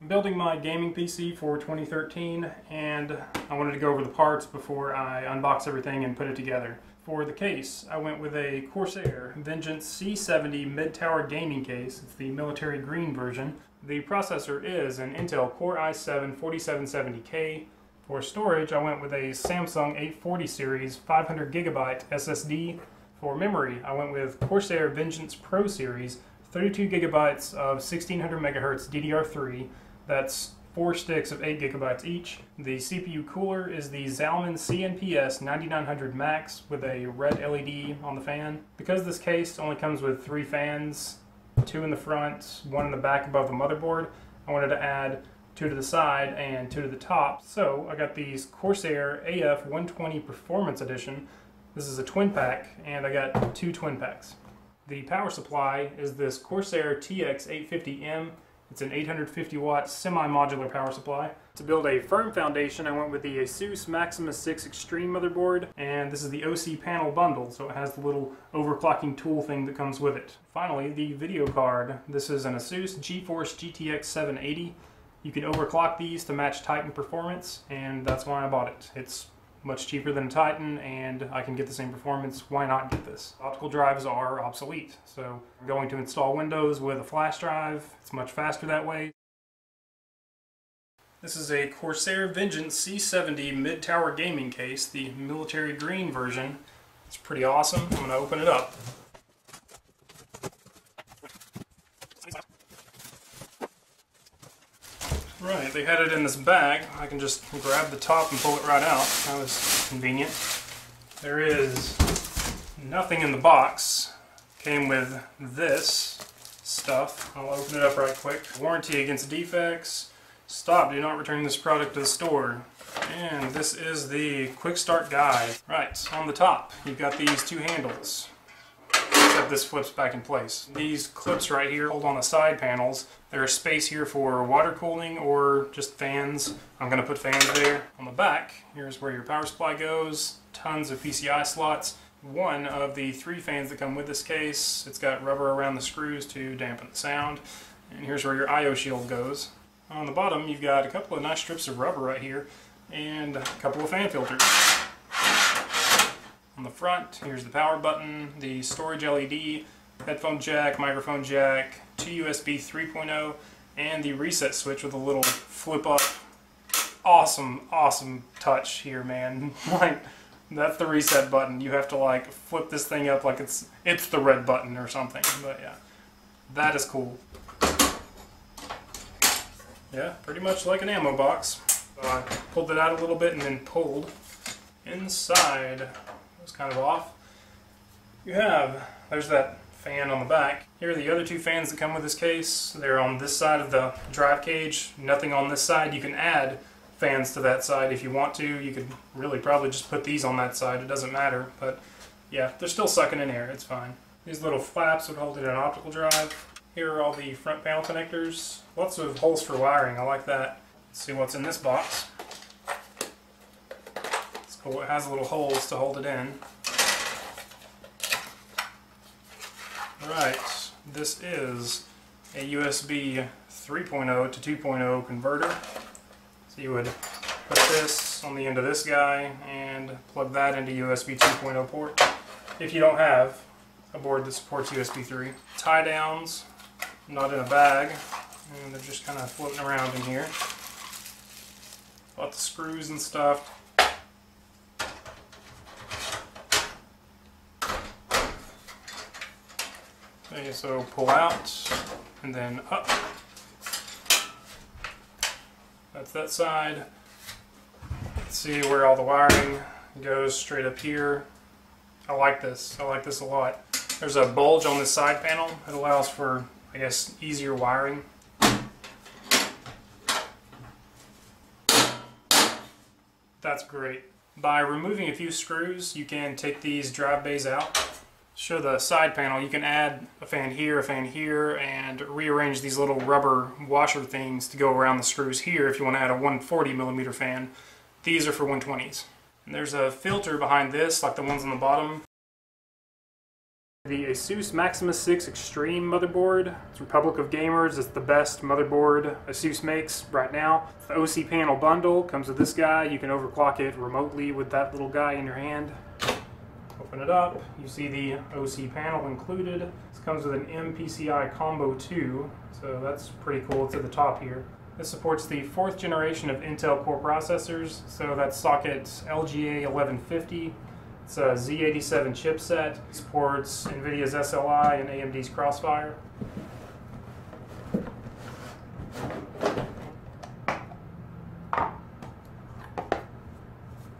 I'm building my gaming PC for 2013 and I wanted to go over the parts before I unbox everything and put it together. For the case, I went with a Corsair Vengeance C70 mid-tower gaming case. It's the military green version. The processor is an Intel Core i7-4770K. For storage, I went with a Samsung 840 series 500GB SSD. For memory, I went with Corsair Vengeance Pro series 32GB of 1600 MHz DDR3. That's 4 sticks of 8 GB each. The CPU cooler is the Zalman CNPS 9900 Max with a red LED on the fan. Because this case only comes with 3 fans, 2 in the front, 1 in the back above the motherboard, I wanted to add 2 to the side and 2 to the top. So I got these Corsair AF120 Performance Edition. This is a twin pack and I got 2 twin packs. The power supply is this Corsair TX850M. It's an 850 watt semi-modular power supply. To build a firm foundation, I went with the ASUS Maximus 6 Extreme motherboard, and this is the OC panel bundle, so it has the little overclocking tool thing that comes with it. Finally, the video card. This is an ASUS GeForce GTX 780. You can overclock these to match Titan performance, and that's why I bought it. It's much cheaper than Titan, and I can get the same performance. Why not get this? Optical drives are obsolete, so I'm going to install Windows with a flash drive. It's much faster that way. This is a Corsair Vengeance C70 mid-tower gaming case, the military green version. It's pretty awesome. I'm going to open it up. Right, they had it in this bag. I can just grab the top and pull it right out. That was convenient. There is nothing in the box. Came with this stuff. I'll open it up right quick. Warranty against defects. Stop, do not return this product to the store. And this is the quick start guide. Right, on the top, you've got these 2 handles. Except this flips back in place. These clips right here hold on the side panels. There's space here for water cooling or just fans. I'm going to put fans there. On the back, here's where your power supply goes. Tons of PCI slots. One of the 3 fans that come with this case. It's got rubber around the screws to dampen the sound. And here's where your I/O shield goes. On the bottom, you've got a couple of nice strips of rubber right here and a couple of fan filters. On the front, here's the power button, the storage LED, headphone jack, microphone jack, 2 USB 3.0, and the reset switch with a little flip up. Awesome touch here, man. Like, that's the reset button. You have to like flip this thing up like it's the red button or something. But yeah, that is cool. Yeah, pretty much like an ammo box. So I pulled it out a little bit and then pulled. Inside, it's kind of off. There's that fan on the back. Here are the other 2 fans that come with this case. They're on this side of the drive cage, nothing on this side. You can add fans to that side if you want to. You could really probably just put these on that side, it doesn't matter, but yeah, they're still sucking in air, it's fine. These little flaps would hold it in an optical drive. Here are all the front panel connectors. Lots of holes for wiring, I like that. Let's see what's in this box. It's cool, it has little holes to hold it in. Right, this is a USB 3.0 to 2.0 converter. So you would put this on the end of this guy and plug that into USB 2.0 port. If you don't have a board that supports USB 3. Tie downs, not in a bag, and they're just kind of floating around in here. Lots of screws and stuff. Okay, so pull out and then up. That's that side. Let's see where all the wiring goes straight up here. I like this. I like this a lot. There's a bulge on this side panel. It allows for, I guess, easier wiring. That's great. By removing a few screws, you can take these drive bays out. Show the side panel, you can add a fan here, and rearrange these little rubber washer things to go around the screws here if you want to add a 140mm fan. These are for 120s. And there's a filter behind this, like the ones on the bottom. The Asus Maximus 6 Extreme motherboard. It's Republic of Gamers. It's the best motherboard Asus makes right now. The OC panel bundle comes with this guy. You can overclock it remotely with that little guy in your hand. Open it up. You see the OC panel included. This comes with an MPCI Combo 2, so that's pretty cool. It's at the top here. This supports the 4th generation of Intel Core processors, so that's socket LGA 1150. It's a Z87 chipset. It supports NVIDIA's SLI and AMD's Crossfire.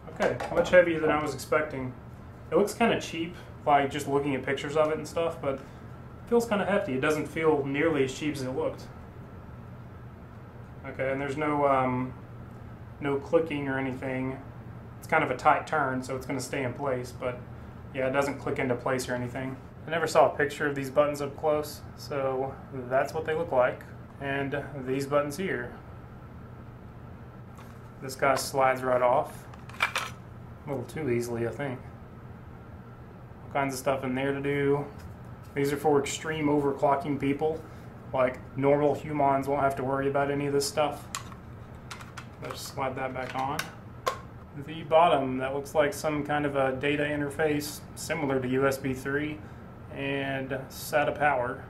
Okay, much heavier than I was expecting. It looks kind of cheap, like just looking at pictures of it and stuff, but it feels kind of hefty. It doesn't feel nearly as cheap as it looked. Okay, and there's no no clicking or anything. It's kind of a tight turn, so it's going to stay in place, but yeah, it doesn't click into place or anything. I never saw a picture of these buttons up close, so that's what they look like. And these buttons here. This guy slides right off. A little too easily, I think. All kinds of stuff in there to do. These are for extreme overclocking people. Like, normal humans won't have to worry about any of this stuff. Let's slide that back on. The bottom, that looks like some kind of a data interface similar to USB 3 and SATA power.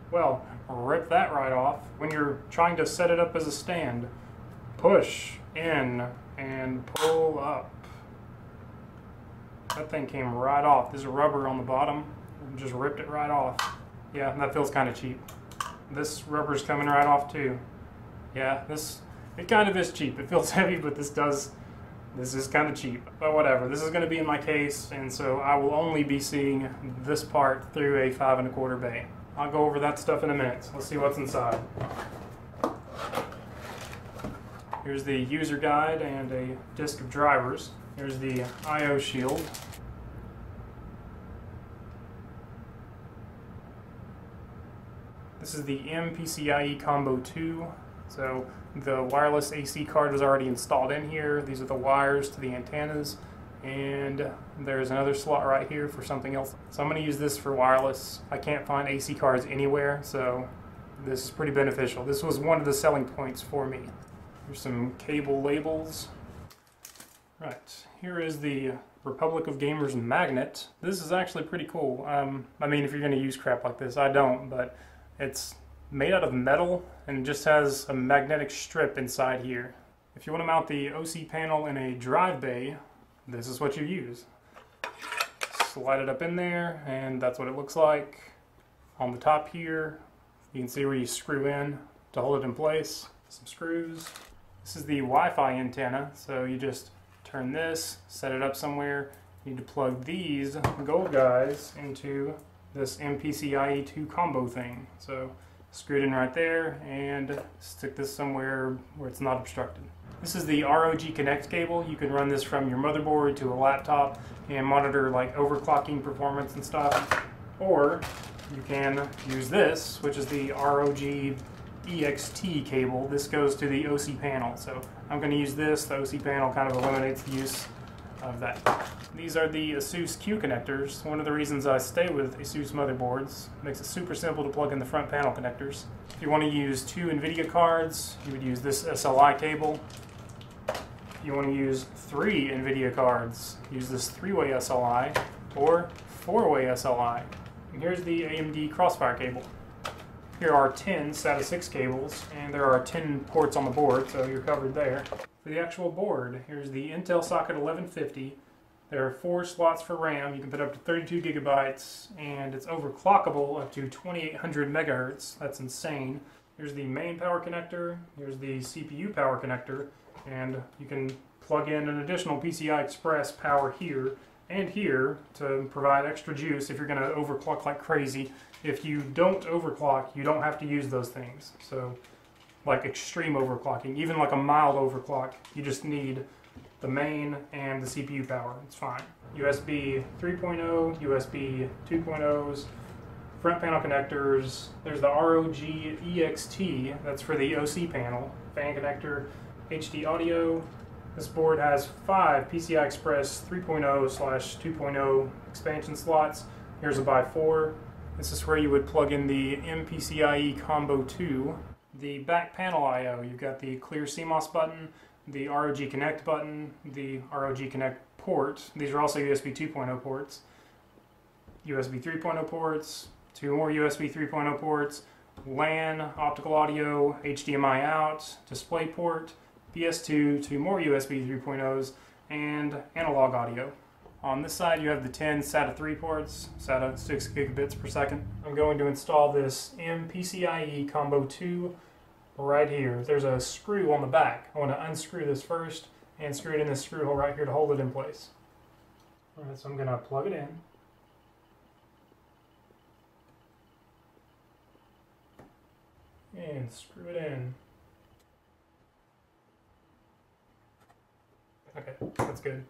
Well, rip that right off. When you're trying to set it up as a stand, push in and pull up. That thing came right off. There's a rubber on the bottom, just ripped it right off. Yeah, that feels kind of cheap. This rubber's coming right off too. Yeah, it kind of is cheap. It feels heavy, but this is kind of cheap. But whatever, this is going to be in my case, and so I will only be seeing this part through a 5 1/4 bay. I'll go over that stuff in a minute. Let's see what's inside. Here's the user guide and a disk of drivers. Here's the I/O shield. This is the MPCIe Combo 2. So the wireless AC card was already installed in here. These are the wires to the antennas. And there's another slot right here for something else. So I'm going to use this for wireless. I can't find AC cards anywhere, so this is pretty beneficial. This was one of the selling points for me. Here's some cable labels. Right, here is the Republic of Gamers magnet. This is actually pretty cool. I mean, if you're going to use crap like this, I don't, but it's made out of metal and it just has a magnetic strip inside here. If you want to mount the OC panel in a drive bay, this is what you use. Slide it up in there and that's what it looks like. On the top here, you can see where you screw in to hold it in place. Some screws. This is the Wi-Fi antenna, so you just turn this, set it up somewhere. You need to plug these gold guys into this MPCIe 2 combo thing. So screw it in right there and stick this somewhere where it's not obstructed. This is the ROG Connect cable. You can run this from your motherboard to a laptop and monitor like overclocking performance and stuff. Or you can use this, which is the ROG EXT cable. This goes to the OC panel. So I'm going to use this. The OC panel kind of eliminates the use of that. These are the Asus Q connectors. One of the reasons I stay with Asus motherboards. Makes it super simple to plug in the front panel connectors. If you want to use 2 NVIDIA cards, you would use this SLI cable. If you want to use 3 NVIDIA cards, use this 3-way SLI or 4-way SLI. And here's the AMD Crossfire cable. Here are 10 SATA 6 cables, and there are 10 ports on the board, so you're covered there. For the actual board, here's the Intel socket 1150. There are 4 slots for RAM. You can put up to 32 gigabytes, and it's overclockable up to 2800 megahertz. That's insane. Here's the main power connector. Here's the CPU power connector, and you can plug in an additional PCI Express power here and here to provide extra juice if you're going to overclock like crazy. If you don't overclock, you don't have to use those things. So, like extreme overclocking, even like a mild overclock, you just need the main and the CPU power. It's fine. USB 3.0, USB 2.0s, front panel connectors. There's the ROG EXT, that's for the OC panel, fan connector, HD audio, This board has 5 PCI Express 3.0/2.0 expansion slots. Here's a by 4. This is where you would plug in the MPCIe Combo 2. The back panel I/O, you've got the clear CMOS button, the ROG Connect button, the ROG Connect port. These are also USB 2.0 ports. USB 3.0 ports, 2 more USB 3.0 ports, LAN, optical audio, HDMI out, display port, PS2, 2 more USB 3.0s, and analog audio. On this side you have the 10 SATA 3 ports, SATA 6 gigabits per second. I'm going to install this MPCIe Combo 2 right here. There's a screw on the back. I want to unscrew this first and screw it in this screw hole right here to hold it in place. Alright, so I'm going to plug it in. And screw it in. Okay, that's good.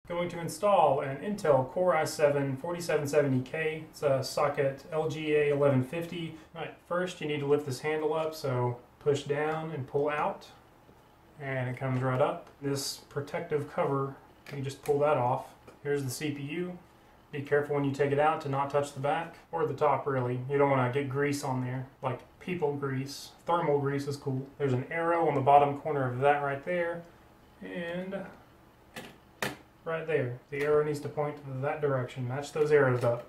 Going to install an Intel Core i7 4770K. It's a socket LGA 1150. Right, first you need to lift this handle up, so push down and pull out, and it comes right up. This protective cover, you just pull that off. Here's the CPU. Be careful when you take it out to not touch the back, or the top really. You don't want to get grease on there, like people grease. Thermal grease is cool. There's an arrow on the bottom corner of that right there, and right there. The arrow needs to point to that direction. Match those arrows up.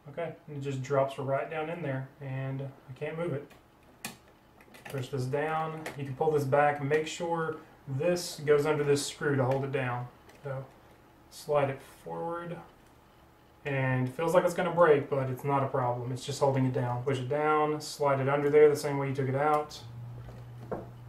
Okay, and it just drops right down in there, and I can't move it. Push this down. You can pull this back and make sure this goes under this screw to hold it down. So slide it forward, and it feels like it's going to break, but it's not a problem. It's just holding it down. Push it down, slide it under there the same way you took it out,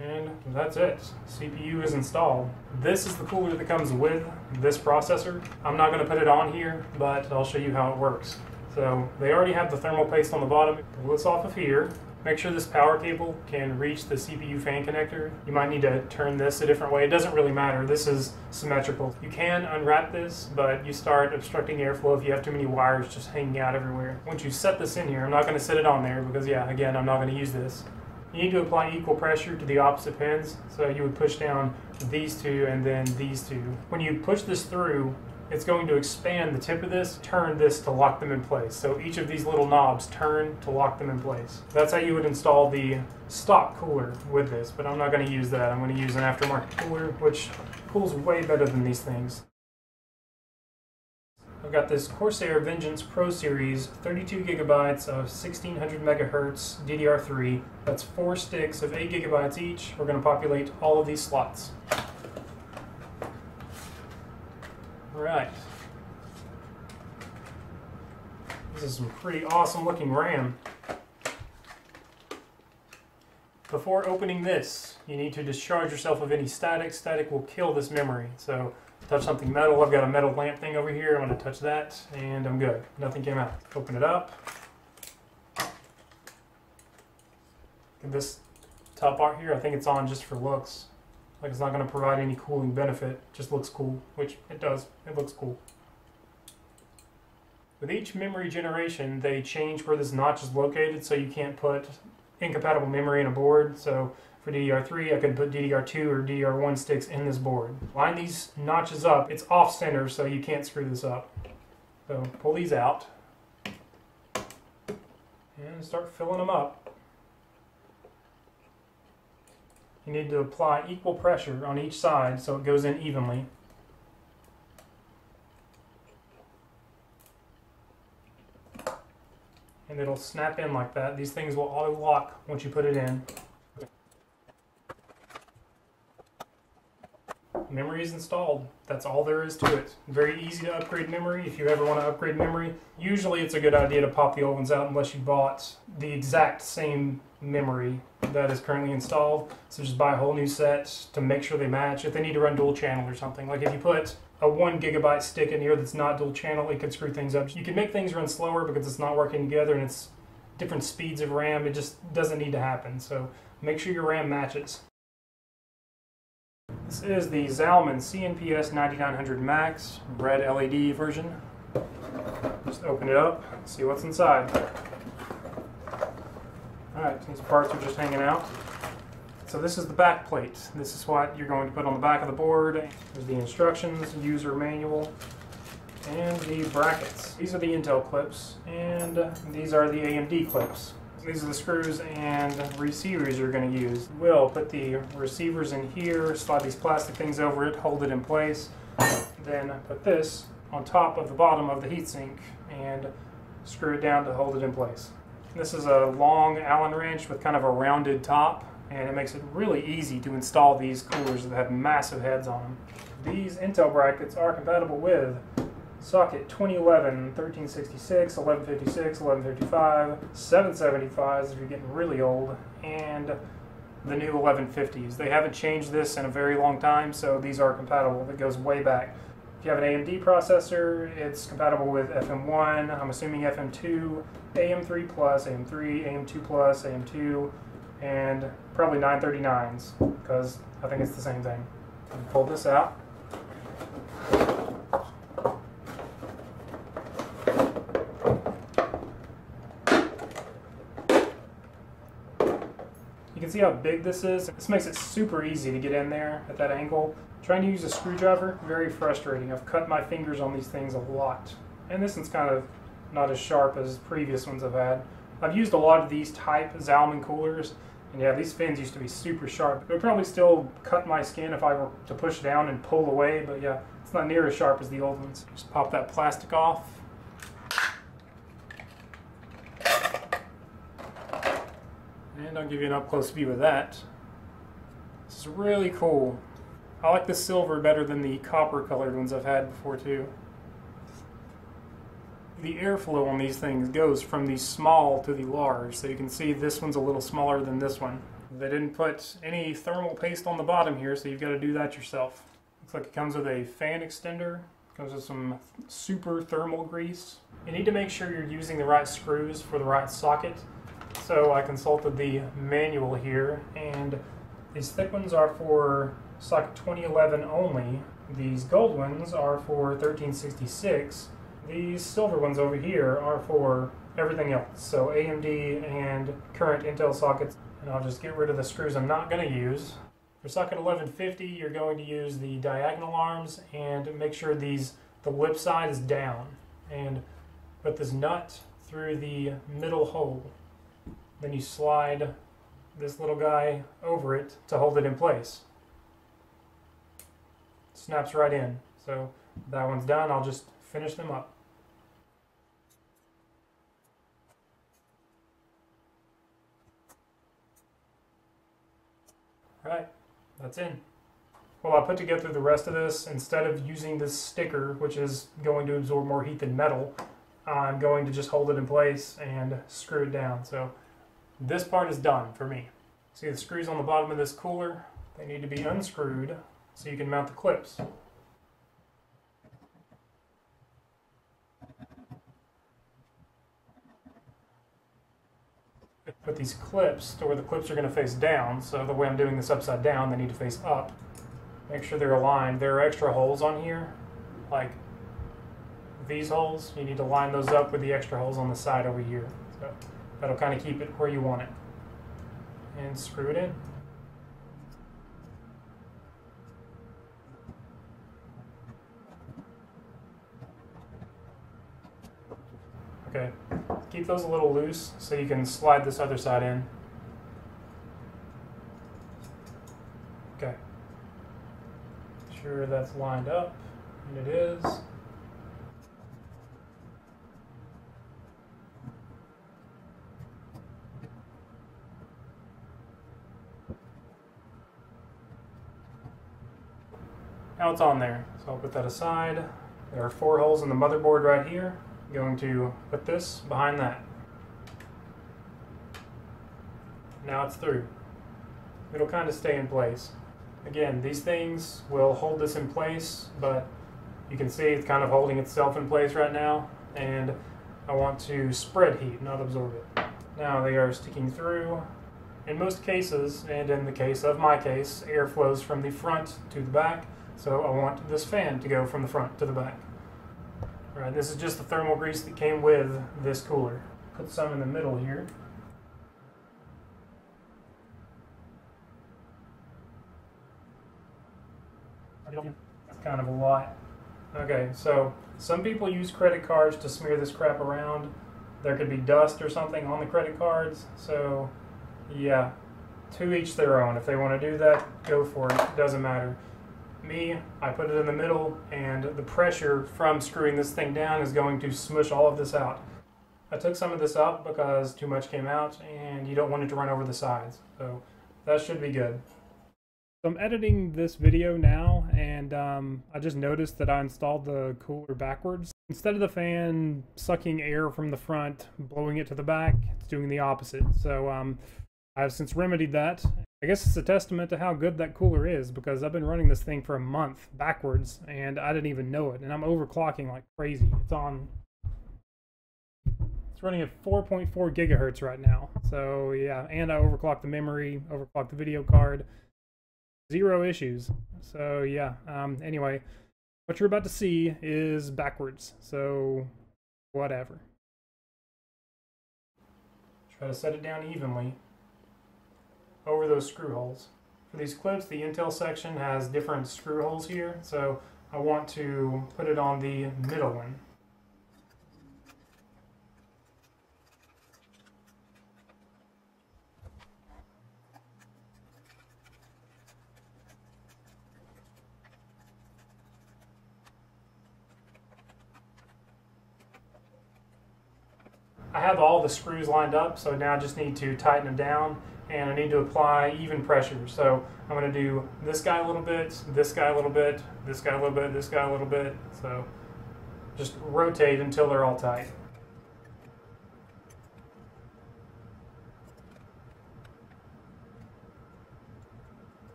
and that's it. CPU is installed. This is the cooler that comes with this processor. I'm not going to put it on here, but I'll show you how it works. So they already have the thermal paste on the bottom. Pull this off of here. Make sure this power cable can reach the CPU fan connector. You might need to turn this a different way. It doesn't really matter. This is symmetrical. You can unwrap this, but you start obstructing airflow if you have too many wires just hanging out everywhere. Once you set this in here, I'm not going to set it on there because, yeah, again, I'm not going to use this. You need to apply equal pressure to the opposite pins. So you would push down these two and then these two. When you push this through, it's going to expand the tip of this, turn this to lock them in place. So each of these little knobs turn to lock them in place. That's how you would install the stock cooler with this, but I'm not going to use that. I'm going to use an aftermarket cooler, which cools way better than these things. I've got this Corsair Vengeance Pro Series, 32 gigabytes of 1600 megahertz DDR3. That's 4 sticks of 8 gigabytes each. We're going to populate all of these slots. Alright. This is some pretty awesome looking RAM. Before opening this, you need to discharge yourself of any static. Static will kill this memory. So touch something metal. I've got a metal lamp thing over here. I'm going to touch that and I'm good. Nothing came out. Open it up. And this top part here, I think it's on just for looks. Like it's not going to provide any cooling benefit. It just looks cool, which it does. It looks cool. With each memory generation, they change where this notch is located, so you can't put incompatible memory in a board. So for DDR3, I could put DDR2 or DDR1 sticks in this board. Line these notches up. It's off center, so you can't screw this up. So pull these out and start filling them up. You need to apply equal pressure on each side so it goes in evenly. And it'll snap in like that. These things will auto lock once you put it in. Memory is installed. That's all there is to it. Very easy to upgrade memory if you ever want to upgrade memory. Usually it's a good idea to pop the old ones out unless you bought the exact same memory that is currently installed. So just buy a whole new set to make sure they match. If they need to run dual channel or something. Like if you put a 1 gigabyte stick in here that's not dual channel, it could screw things up. You can make things run slower because it's not working together and it's different speeds of RAM. It just doesn't need to happen. So make sure your RAM matches. This is the Zalman CNPS 9900 Max red LED version. Just open it up, see what's inside. Alright, these parts are just hanging out. So this is the back plate. This is what you're going to put on the back of the board. There's the instructions, user manual, and the brackets. These are the Intel clips, and these are the AMD clips. These are the screws and receivers you're going to use. We'll put the receivers in here, slide these plastic things over it, hold it in place, then put this on top of the bottom of the heatsink and screw it down to hold it in place. This is a long Allen wrench with kind of a rounded top, and it makes it really easy to install these coolers that have massive heads on them. These Intel brackets are compatible with socket 2011, 1366, 1156, 1155, 775s if you're getting really old, and the new 1150s. They haven't changed this in a very long time, so these are compatible. It goes way back. If you have an AMD processor, it's compatible with FM1, I'm assuming FM2, AM3+, AM3, AM2+, AM2, and probably 939s, because I think it's the same thing. Pull this out. You can see how big this is. This makes it super easy to get in there at that angle. Trying to use a screwdriver, very frustrating. I've cut my fingers on these things a lot. And this one's kind of not as sharp as previous ones I've had. I've used a lot of these type Zalman coolers, and yeah, these fins used to be super sharp. It would probably still cut my skin if I were to push down and pull away, but yeah, it's not near as sharp as the old ones. Just pop that plastic off. And I'll give you an up-close view of that. This is really cool. I like the silver better than the copper-colored ones I've had before too. The airflow on these things goes from the small to the large, so you can see this one's a little smaller than this one. They didn't put any thermal paste on the bottom here, so you've got to do that yourself. Looks like it comes with a fan extender, comes with some super thermal grease. You need to make sure you're using the right screws for the right socket. So I consulted the manual here, and these thick ones are for socket 2011 only. These gold ones are for 1366. These silver ones over here are for everything else, so AMD and current Intel sockets. And I'll just get rid of the screws I'm not going to use. For socket 1150, you're going to use the diagonal arms and make sure the lip side is down. And put this nut through the middle hole. Then you slide this little guy over it to hold it in place. Snaps right in. So that one's done. I'll just finish them up. Right, that's in. Well, I put together the rest of this. Instead of using this sticker, which is going to absorb more heat than metal, I'm going to just hold it in place and screw it down. So this part is done for me. See the screws on the bottom of this cooler? They need to be unscrewed so you can mount the clips. Put these clips to where the clips are going to face down, so the way I'm doing this upside down, they need to face up. Make sure they're aligned. There are extra holes on here, like these holes. You need to line those up with the extra holes on the side over here. So that'll kind of keep it where you want it. And screw it in. Okay, keep those a little loose so you can slide this other side in. Okay, sure that's lined up, and it is. Now it's on there, so I'll put that aside. There are 4 holes in the motherboard right here. I'm going to put this behind that. Now it's through. It'll kind of stay in place. Again, these things will hold this in place, but you can see it's kind of holding itself in place right now, and I want to spread heat, not absorb it. Now they are sticking through. In most cases, and in the case of my case, air flows from the front to the back, so I want this fan to go from the front to the back. Alright, this is just the thermal grease that came with this cooler. Put some in the middle here. That's kind of a lot. Okay, so some people use credit cards to smear this crap around. There could be dust or something on the credit cards, so yeah, to each their own. If they want to do that, go for it. It doesn't matter. Me, I put it in the middle, and the pressure from screwing this thing down is going to smush all of this out. I took some of this out because too much came out, and you don't want it to run over the sides. So that should be good. So I'm editing this video now, and I just noticed that I installed the cooler backwards. Instead of the fan sucking air from the front, blowing it to the back, it's doing the opposite. So I've since remedied that. I guess it's a testament to how good that cooler is, because I've been running this thing for a month backwards, and I didn't even know it. And I'm overclocking like crazy. It's running at 4.4 gigahertz right now. So yeah, and I overclocked the memory, overclocked the video card. Zero issues. So yeah, anyway, what you're about to see is backwards, so whatever. Try to set it down evenly over those screw holes. For these clips, the Intel section has different screw holes here, so I want to put it on the middle one. I have all the screws lined up, so now I just need to tighten them down, and I need to apply even pressure. So I'm going to do this guy a little bit, this guy a little bit, this guy a little bit, this guy a little bit. So just rotate until they're all tight.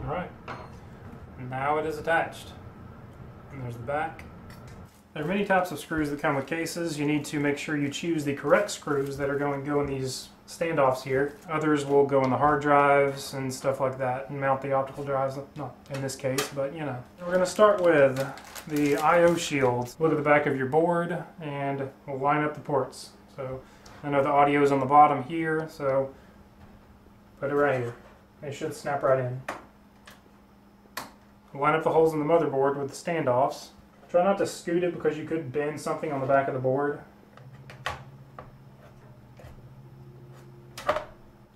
All right. Now it is attached. And there's the back. There are many types of screws that come with cases. You need to make sure you choose the correct screws that are going to go in these standoffs here. Others will go in the hard drives and stuff like that and mount the optical drives, not in this case, but you know. We're going to start with the I/O shields. Look at the back of your board and we'll line up the ports. So I know the audio is on the bottom here, so put it right here. They should snap right in. Line up the holes in the motherboard with the standoffs. Try not to scoot it because you could bend something on the back of the board.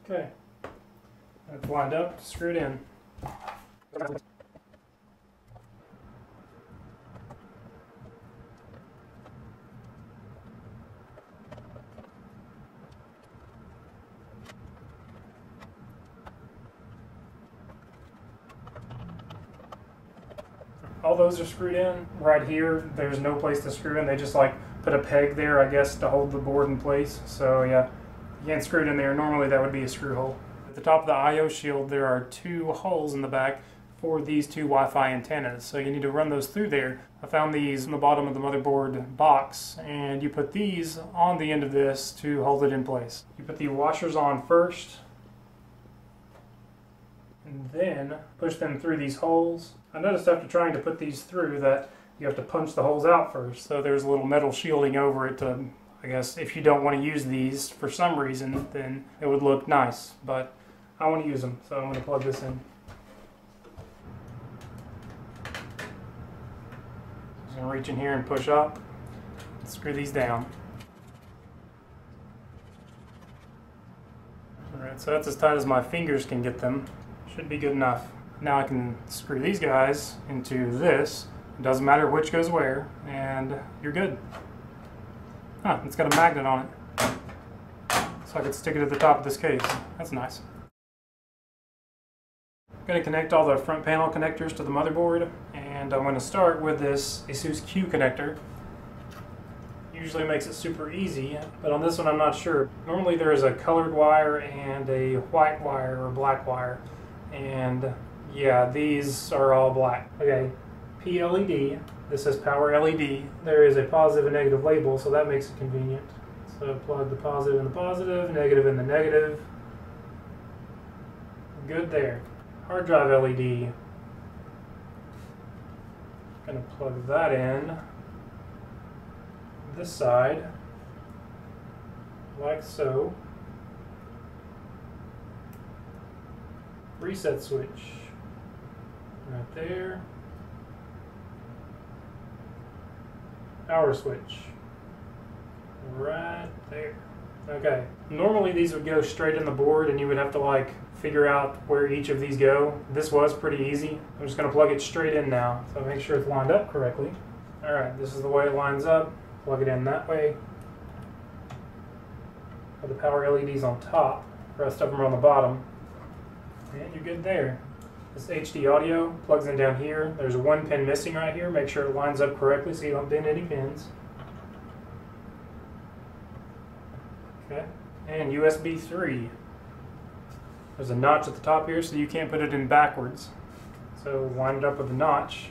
Okay. It's lined up, screwed in. All those are screwed in. Right here, there's no place to screw in. They just like put a peg there, I guess, to hold the board in place. So yeah, you can't screw it in there. Normally that would be a screw hole. At the top of the I/O shield, there are two holes in the back for these two Wi-Fi antennas. So you need to run those through there. I found these in the bottom of the motherboard box, and you put these on the end of this to hold it in place. You put the washers on first, and then push them through these holes. I noticed after trying to put these through that you have to punch the holes out first. So there's a little metal shielding over it to, I guess, if you don't want to use these for some reason, then it would look nice. But I want to use them, so I'm going to plug this in. Just going to reach in here and push up, and screw these down. Alright, so that's as tight as my fingers can get them. Should be good enough. Now I can screw these guys into this. It doesn't matter which goes where, and you're good. Huh, it's got a magnet on it. So I could stick it at the top of this case. That's nice. I'm going to connect all the front panel connectors to the motherboard, and I'm going to start with this ASUS Q connector. Usually makes it super easy, but on this one I'm not sure. Normally there is a colored wire and a white wire or black wire, and yeah, these are all black. Okay, PLED, this says power LED. There is a positive and negative label, so that makes it convenient. So plug the positive in the positive, negative in the negative. Good there. Hard drive LED. Gonna plug that in this side, like so. reset switch right there, power switch right there. Okay, normally these would go straight in the board and you would have to like figure out where each of these go. This was pretty easy. I'm just going to plug it straight in now, so make sure it's lined up correctly. Alright, this is the way it lines up. Plug it in that way. Put the power LEDs on top, the rest of them are on the bottom. And you're good there. This HD audio plugs in down here. There's a 1 pin missing right here. Make sure it lines up correctly so you don't bend any pins. Okay, and USB 3. There's a notch at the top here so you can't put it in backwards. So line it up with the notch.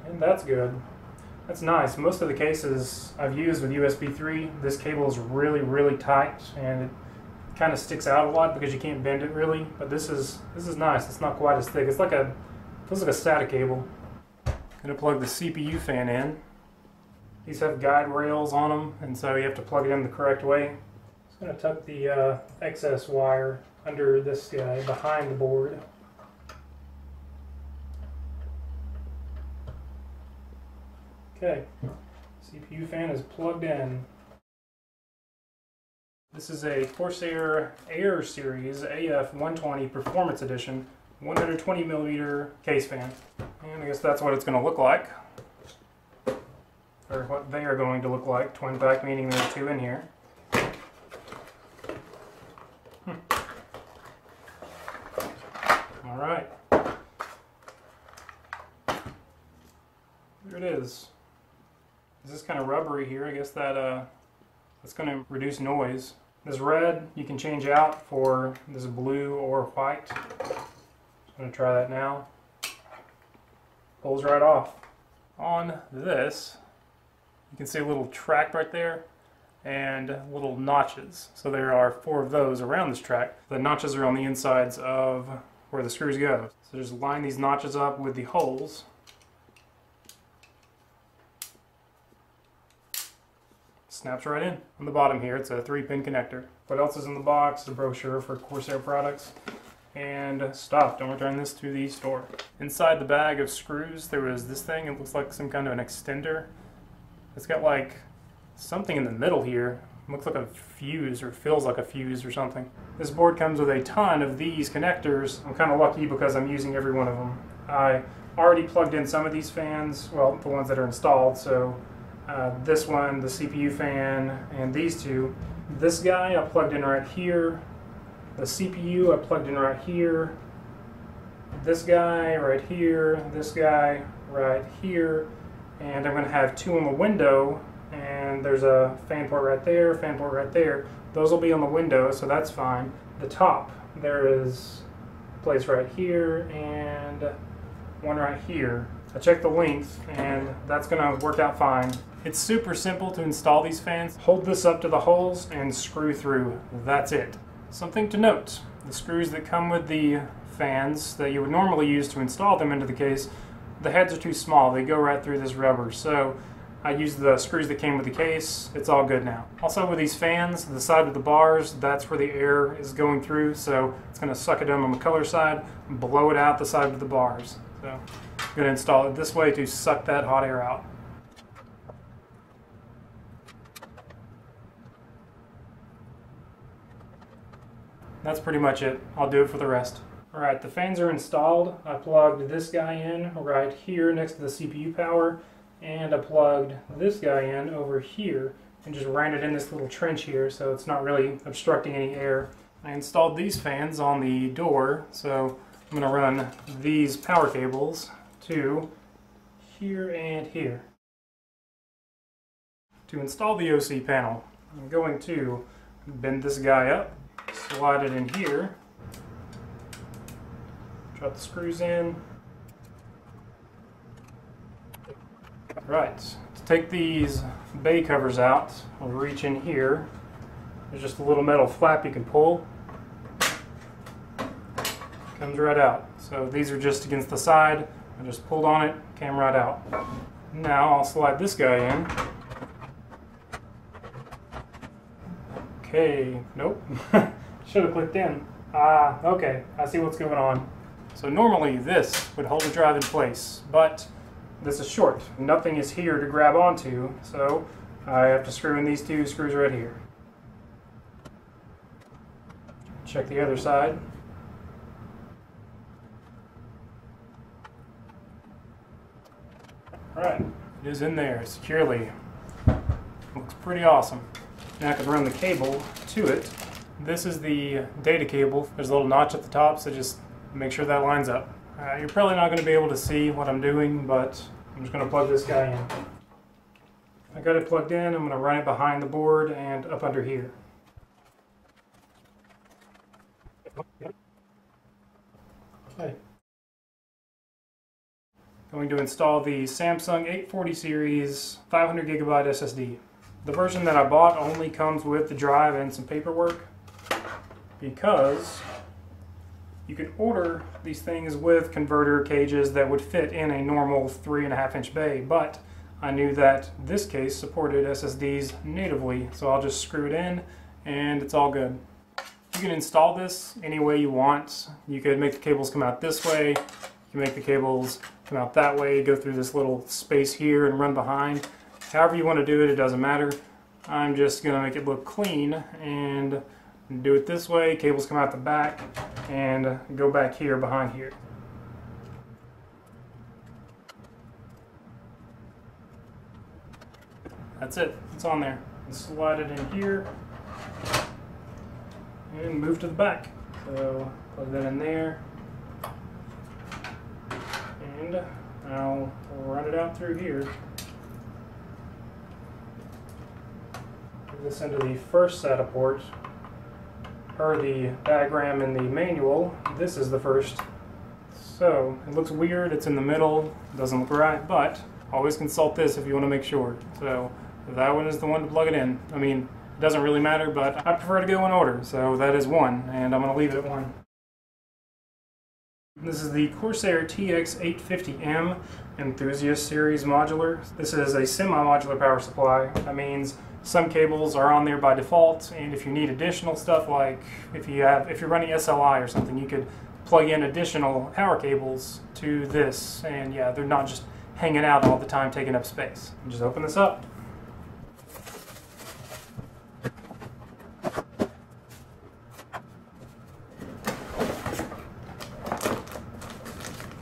And that's good. That's nice. Most of the cases I've used with USB 3, this cable is really, really tight and it kind of sticks out a lot because you can't bend it really. But this is nice. It's not quite as thick. It's like feels like a SATA cable. Gonna plug the CPU fan in. These have guide rails on them, and so you have to plug it in the correct way. Just gonna tuck the excess wire under this guy behind the board. Okay, CPU fan is plugged in. This is a Corsair Air Series AF120 Performance Edition 120mm case fan. And I guess that's what it's going to look like. Or what they are going to look like. Twin pack, meaning there's 2 in here. Alright. There it is. This is kind of rubbery here. I guess that's going to reduce noise. This red you can change out for this blue or white. I'm going to try that now. Pulls right off. On this, you can see a little track right there and little notches. So there are 4 of those around this track. The notches are on the insides of where the screws go. So just line these notches up with the holes. Snaps right in. On the bottom here, it's a 3-pin connector. What else is in the box? A brochure for Corsair products. And stop. Don't return this to the store. Inside the bag of screws, there was this thing. It looks like some kind of an extender. It's got like something in the middle here. It looks like a fuse, or feels like a fuse or something. This board comes with a ton of these connectors. I'm kind of lucky because I'm using every one of them. I already plugged in some of these fans, well, the ones that are installed, so this one, the CPU fan, and these 2. This guy I plugged in right here. The CPU I plugged in right here. This guy right here. This guy right here. And I'm going to have 2 on the window. And there's a fan port right there, fan port right there. Those will be on the window, so that's fine. The top, there is a place right here and one right here. I checked the length and that's going to work out fine. It's super simple to install these fans. Hold this up to the holes and screw through. That's it. Something to note, the screws that come with the fans that you would normally use to install them into the case, the heads are too small. They go right through this rubber. So I used the screws that came with the case. It's all good now. Also with these fans, the side of the bars, that's where the air is going through. So it's going to suck it in on the color side and blow it out the side of the bars. So I'm going to install it this way to suck that hot air out. That's pretty much it. I'll do it for the rest. Alright, the fans are installed. I plugged this guy in right here next to the CPU power, and I plugged this guy in over here and just ran it in this little trench here so it's not really obstructing any air. I installed these fans on the door, so I'm going to run these power cables to here and here. To install the OC panel, I'm going to bend this guy up, slide it in here, drop the screws in. Right, to take these bay covers out, I'll reach in here. There's just a little metal flap you can pull. Comes right out. So these are just against the side. I just pulled on it, came right out. Now I'll slide this guy in. Okay, nope. Should have clicked in. Ah, okay, I see what's going on. So normally this would hold the drive in place, but this is short. Nothing is here to grab onto, so I have to screw in these two screws right here. Check the other side. Alright, it is in there securely. Looks pretty awesome. Now I can run the cable to it. This is the data cable. There's a little notch at the top, so just make sure that lines up. You're probably not going to be able to see what I'm doing, but I'm just going to plug this guy in. I got it plugged in. I'm going to run it behind the board and up under here. Okay. Going to install the Samsung 840 series 500 gigabyte SSD. The version that I bought only comes with the drive and some paperwork, because you can order these things with converter cages that would fit in a normal 3.5-inch bay, but I knew that this case supported SSDs natively, so I'll just screw it in and it's all good. You can install this any way you want. You could make the cables come out this way, you can make the cables come out that way, go through this little space here and run behind. However you want to do it, it doesn't matter. I'm just going to make it look clean and do it this way. Cables come out the back and go back here behind here. That's it. It's on there. Slide it in here and move to the back. So plug that in there and I'll run it out through here. This into the first SATA port, per the diagram in the manual. This is the first. So it looks weird, it's in the middle, doesn't look right, but always consult this if you want to make sure. So that one is the one to plug it in. I mean, it doesn't really matter, but I prefer to go in order, so that is one, and I'm going to leave it at one. This is the Corsair TX850M Enthusiast Series modular. This is a semi-modular power supply. That means some cables are on there by default, and if you need additional stuff, like if you're running SLI or something, you could plug in additional power cables to this, and yeah, they're not just hanging out all the time taking up space. Just open this up.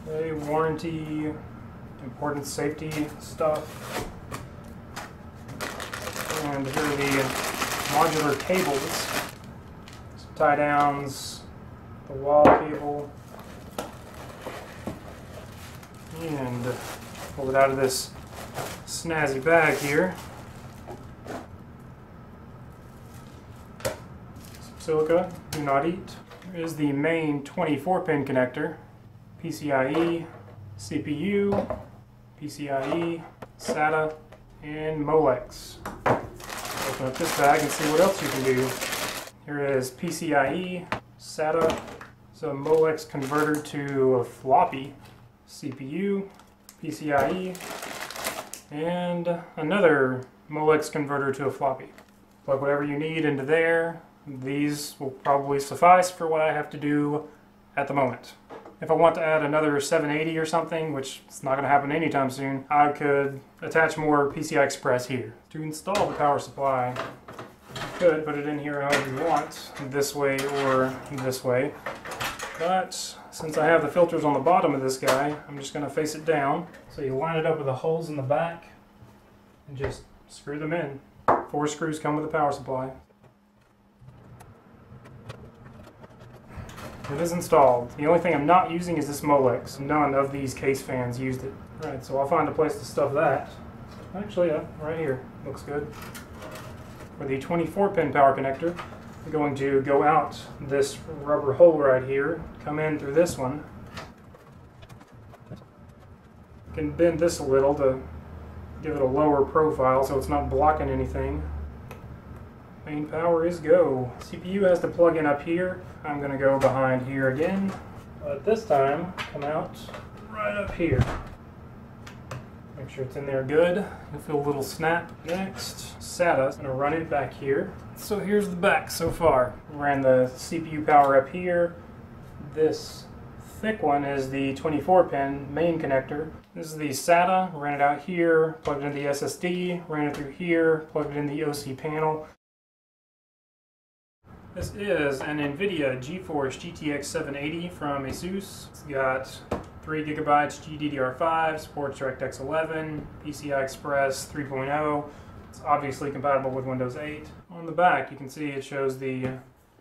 Okay, warranty, important safety stuff. And here are the modular cables, some tie downs, the wall cable, and pull it out of this snazzy bag here. Some silica, do not eat. Here is the main 24-pin connector, PCIe, CPU, PCIe, SATA, and Molex. Open up this bag and see what else you can do. Here is PCIe, SATA, so Molex converter to a floppy, CPU, PCIe, and another Molex converter to a floppy. Plug whatever you need into there. These will probably suffice for what I have to do at the moment. If I want to add another 780 or something, which is not going to happen anytime soon, I could attach more PCI Express here. To install the power supply, you could put it in here however you want, this way or this way. But since I have the filters on the bottom of this guy, I'm just going to face it down. So you line it up with the holes in the back and just screw them in. 4 screws come with the power supply. It is installed. The only thing I'm not using is this Molex. None of these case fans used it. Alright, so I'll find a place to stuff that. Actually, yeah, right here. Looks good. For the 24-pin power connector, I'm going to go out this rubber hole right here, come in through this one. I can bend this a little to give it a lower profile so it's not blocking anything. Main power is go. CPU has to plug in up here. I'm going to go behind here again, but this time come out right up here. Make sure it's in there good. You'll feel a little snap. Next, SATA. I'm gonna run it back here. So here's the back so far. Ran the CPU power up here. This thick one is the 24-pin main connector. This is the SATA. Ran it out here, plugged it into the SSD, ran it through here, plugged it in the OC panel. This is an NVIDIA GeForce GTX 780 from ASUS. It's got 3 GB GDDR5, supports DirectX 11, PCI Express 3.0. It's obviously compatible with Windows 8. On the back, you can see it shows the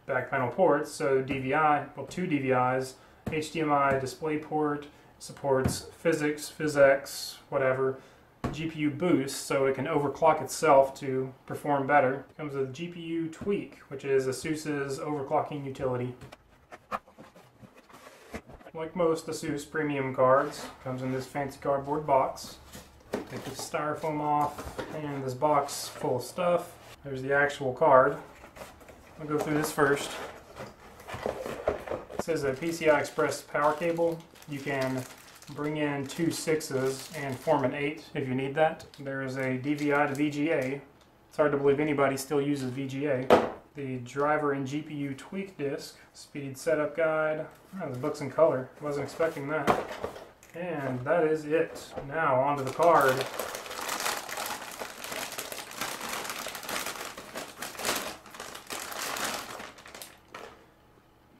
back panel ports, so DVI, well, 2 DVIs, HDMI DisplayPort, supports physics, PhysX, whatever, GPU boost, so it can overclock itself to perform better. It comes with GPU Tweak, which is ASUS's overclocking utility. Like most ASUS premium cards, comes in this fancy cardboard box. Take the styrofoam off, and this box full of stuff. There's the actual card. I'll go through this first. It says a PCI Express power cable. You can bring in 2 6s and form an 8 if you need that. There is a DVI to VGA. It's hard to believe anybody still uses VGA. The driver and GPU tweak disc, speed setup guide. Oh, the book's in color. Wasn't expecting that. And that is it. Now onto the card.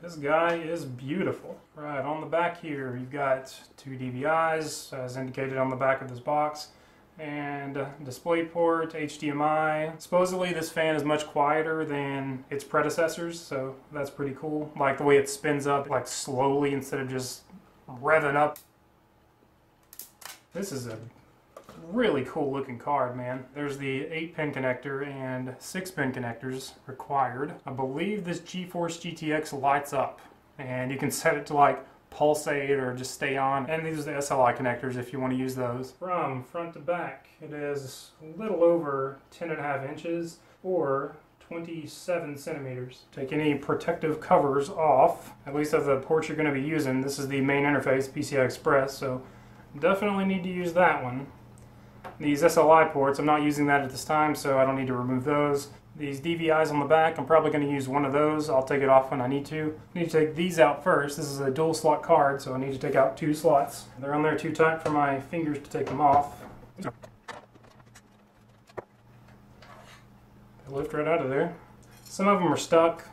This guy is beautiful. Right, on the back here you've got 2 DVIs as indicated on the back of this box, and DisplayPort, HDMI. Supposedly this fan is much quieter than its predecessors, so that's pretty cool. Like the way it spins up like slowly instead of just revving up. This is a really cool looking card, man. There's the 8-pin connector and 6-pin connectors required. I believe this GeForce GTX lights up, and you can set it to like pulsate or just stay on. And these are the SLI connectors if you want to use those. From front to back, it is a little over 10.5 inches or 27 centimeters. Take any protective covers off, at least of the ports you're going to be using. This is the main interface, PCI Express, so definitely need to use that one. These SLI ports, I'm not using that at this time, so I don't need to remove those. These DVIs on the back, I'm probably going to use one of those. I'll take it off when I need to. I need to take these out first. This is a dual slot card, so I need to take out 2 slots. They're on there too tight for my fingers to take them off. They lift right out of there. Some of them are stuck.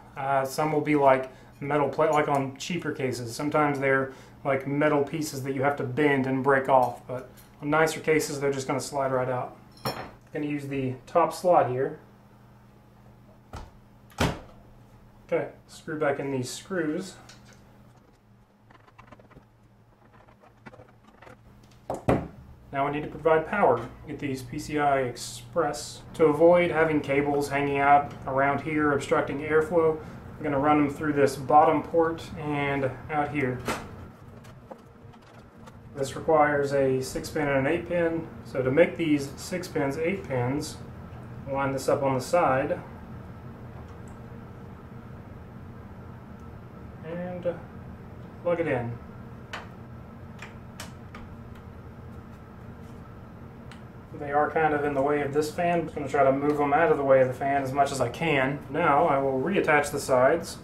Some will be like metal plate, like on cheaper cases. Sometimes they're like metal pieces that you have to bend and break off, but on nicer cases they're just going to slide right out. I'm going to use the top slot here. Okay, screw back in these screws. Now we need to provide power. Get these PCI Express. To avoid having cables hanging out around here obstructing airflow, I'm going to run them through this bottom port and out here. This requires a 6-pin and an 8-pin. So to make these 6 pins 8 pins, line this up on the side and plug it in. They are kind of in the way of this fan. I'm going to try to move them out of the way of the fan as much as I can. Now I will reattach the sides.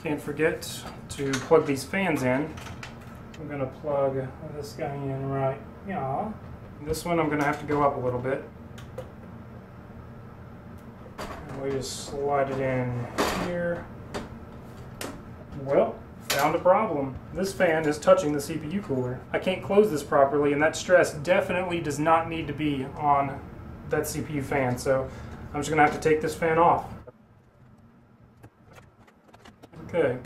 Can't forget to plug these fans in. I'm going to plug this guy in right here. This one I'm going to have to go up a little bit. And we just slide it in here. Well, found a problem. This fan is touching the CPU cooler. I can't close this properly, and that stress definitely does not need to be on that CPU fan, so I'm just going to have to take this fan off. Okay,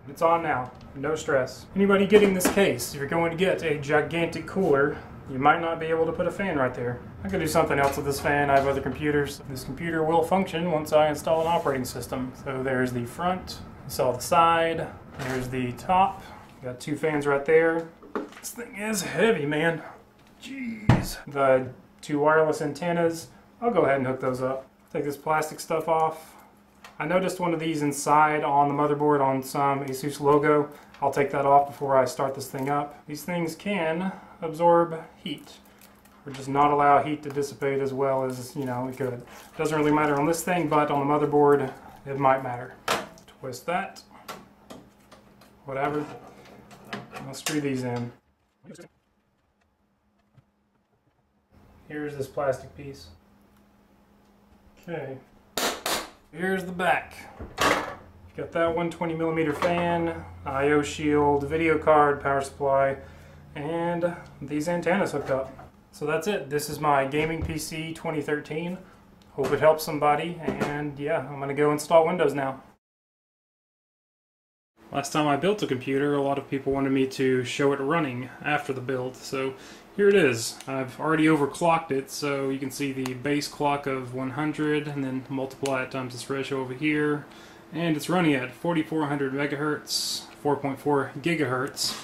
it's on now, no stress. Anybody getting this case, if you're going to get a gigantic cooler, you might not be able to put a fan right there. I could do something else with this fan. I have other computers. This computer will function once I install an operating system. So there's the front, you saw the side, there's the top. Got 2 fans right there. This thing is heavy, man. Jeez. The 2 wireless antennas, I'll go ahead and hook those up. Take this plastic stuff off. I noticed one of these inside on the motherboard on some ASUS logo. I'll take that off before I start this thing up. These things can absorb heat, or just not allow heat to dissipate as well as, you know, it could. Doesn't really matter on this thing, but on the motherboard, it might matter. Twist that. Whatever. I'll screw these in. Here's this plastic piece. Okay. Here's the back. You've got that 120mm fan, I/O shield, video card, power supply, and these antennas hooked up. So that's it. This is my gaming PC 2013. Hope it helps somebody, and yeah, I'm gonna go install Windows now. Last time I built a computer, a lot of people wanted me to show it running after the build, so here it is. I've already overclocked it, so you can see the base clock of 100, and then multiply it times its ratio over here, and it's running at 4400 megahertz, 4.4 gigahertz.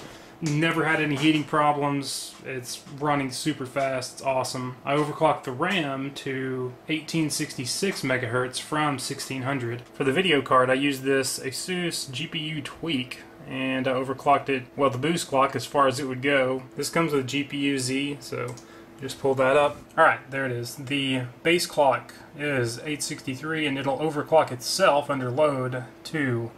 Never had any heating problems. It's running super fast. It's awesome. I overclocked the RAM to 1866 megahertz from 1600. For the video card, I used this ASUS GPU Tweak, and I overclocked it, well, the boost clock as far as it would go. This comes with GPU Z, so just pull that up. Alright, there it is. The base clock is 863, and it'll overclock itself under load to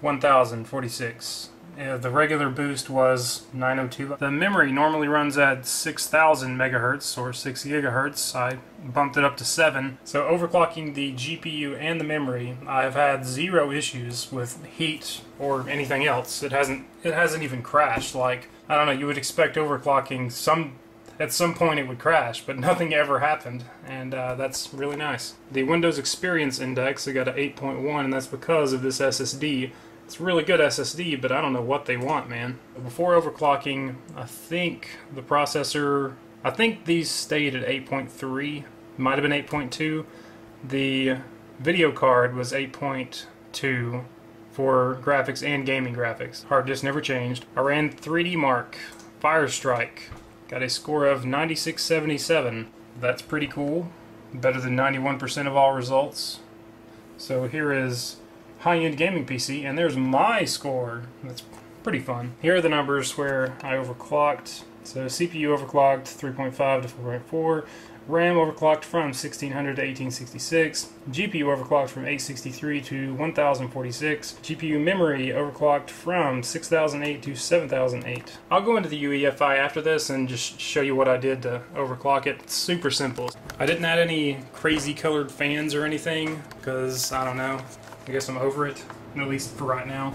1046. The regular boost was 902. The memory normally runs at 6000 megahertz or 6 gigahertz. I bumped it up to 7. So overclocking the GPU and the memory, I've had zero issues with heat or anything else. It hasn't even crashed. Like, I don't know, you would expect overclocking at some point it would crash, but nothing ever happened, and that's really nice. The Windows Experience Index, I got an 8.1, and that's because of this SSD. It's a really good SSD, but I don't know what they want, man. Before overclocking, I think the processor, I think these stayed at 8.3, might have been 8.2. The video card was 8.2 for graphics and gaming graphics. Hard disk never changed. I ran 3D Mark, Firestrike, got a score of 9677. That's pretty cool. Better than 91% of all results. So here is high-end gaming PC, and there's my score. That's pretty fun. Here are the numbers where I overclocked. So CPU overclocked 3.5 to 4.4, RAM overclocked from 1600 to 1866, GPU overclocked from 863 to 1046, GPU memory overclocked from 6008 to 7008. I'll go into the UEFI after this and just show you what I did to overclock it. It's super simple. I didn't add any crazy colored fans or anything because, I don't know, I guess I'm over it, at least for right now.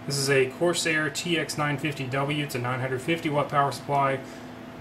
This is a Corsair TX950W. It's a 950 watt power supply,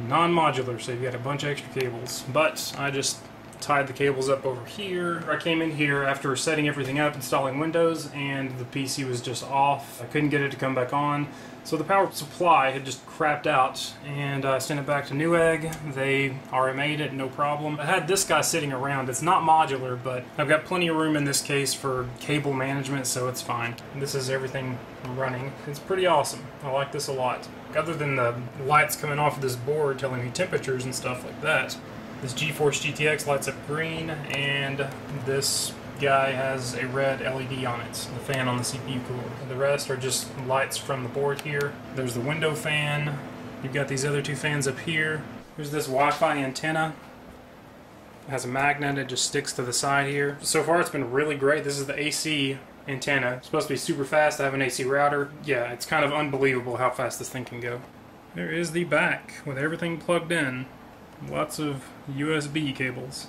non-modular, so you've got a bunch of extra cables. But I just tied the cables up over here. I came in here after setting everything up, installing Windows, and the PC was just off. I couldn't get it to come back on. So the power supply had just crapped out, and I sent it back to Newegg. They RMA'd it, no problem. I had this guy sitting around. It's not modular, but I've got plenty of room in this case for cable management, so it's fine. And this is everything running. It's pretty awesome. I like this a lot. Other than the lights coming off of this board telling me temperatures and stuff like that. This GeForce GTX lights up green, and this guy has a red LED on it, the fan on the CPU cooler. The rest are just lights from the board here. There's the window fan. You've got these other two fans up here. There's this Wi-Fi antenna. It has a magnet, it just sticks to the side here. So far it's been really great. This is the AC antenna. It's supposed to be super fast. I have an AC router. Yeah, it's kind of unbelievable how fast this thing can go. There is the back with everything plugged in. Lots of USB cables.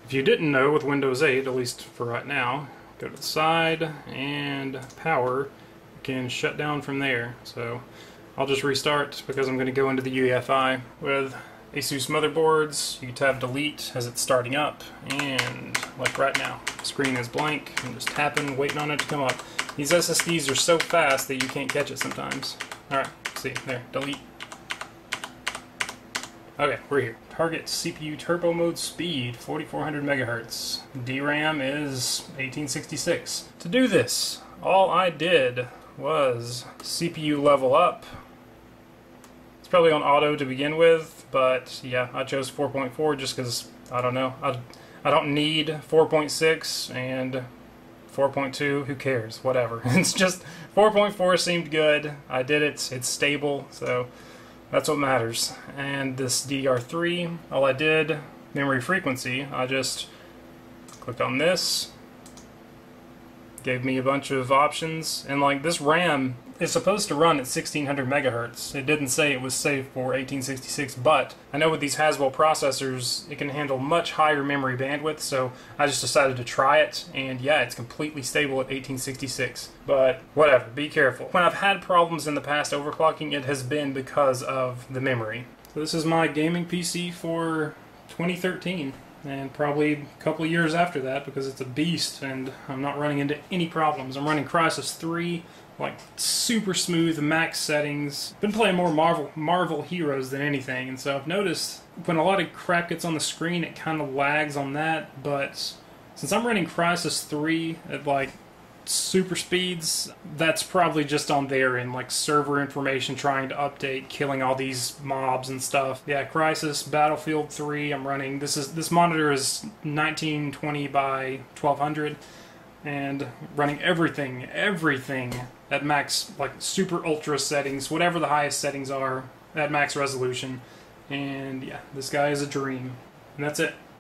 If you didn't know, with Windows 8, at least for right now, go to the side and power. You can shut down from there. So I'll just restart because I'm going to go into the UEFI. With ASUS motherboards, you can tab delete as it's starting up, and like right now, the screen is blank. I'm just tapping, waiting on it to come up. These SSDs are so fast that you can't catch it sometimes. Alright, see, there, delete. Okay, we're here. Target CPU turbo mode speed, 4400 megahertz. DRAM is 1866. To do this, all I did was CPU level up. It's probably on auto to begin with, but yeah, I chose 4.4 just because, I don't know, I don't need 4.6 and 4.2, who cares, whatever. It's just 4.4 seemed good, I did it, it's stable, so that's what matters. And this DDR3, all I did, memory frequency, I just clicked on this, gave me a bunch of options, and like this RAM is supposed to run at 1600 megahertz. It didn't say it was safe for 1866, but I know with these Haswell processors it can handle much higher memory bandwidth, so I just decided to try it, and yeah, it's completely stable at 1866. But whatever, be careful. When I've had problems in the past overclocking, it has been because of the memory. So this is my gaming PC for 2013. And probably a couple of years after that, because it's a beast and I'm not running into any problems. I'm running Crysis 3, like super smooth max settings. Been playing more Marvel Heroes than anything, and so I've noticed when a lot of crap gets on the screen it kind of lags on that, but since I'm running Crysis 3 at like super speeds, that's probably just on their end, like server information trying to update, killing all these mobs and stuff. Yeah, Crysis Battlefield 3, I'm running, this monitor is 1920 by 1200, and running everything at max, like super ultra settings, whatever the highest settings are, at max resolution. And yeah, this guy is a dream. And that's it.